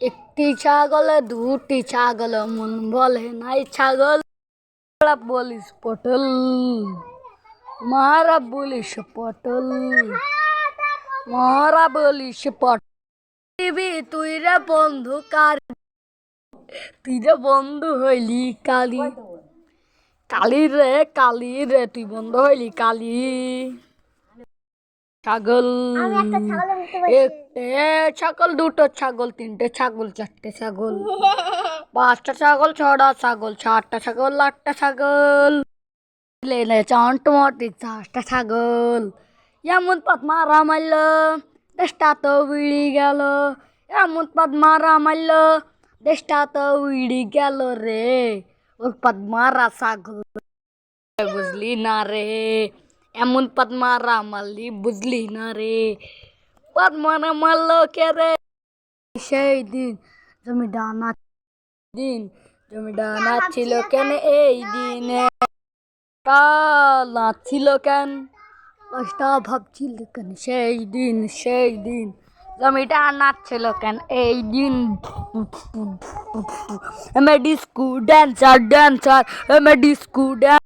একটি ছাগল দুটি ছাগল মন বলে নাই ছাগল বলিস পটল মারা বলিস পটল মারা বলিস পটল তুই রে বন্ধু কার তুই রে বন্ধু হইলি কালি কালি রে তুই বন্ধু হইলি কালি ছাগল একটা ছাগল দুটো ছাগল তিনটে ছাগল চারটে ছাগল পাঁচটা ছাগল ছটা ছাগল সাতটা ছাগল আটটা ছাগল লেলে চন্টমটি চারটা ছাগল এমন পথ মারা মারল দেশটা তো উড়ি গেল এমন পথ মারা মারল দেশটা তো উড়ি গেল রে ওর পথ মারা ছাগল বুঝলি না রে এমন পদ্মারা মারলি বুঝলি না রে পদ্মারা মারলো কে রে সেই দিন জমিটা নাচছিল কেন এই দিনে নাচছিল কেন লাশটা ভাবছিল কেন সেই দিন জমিটা নাচছিল কেন এই দিন ডিস্কো ড্যান্সার ডিস্কো ড্যান্স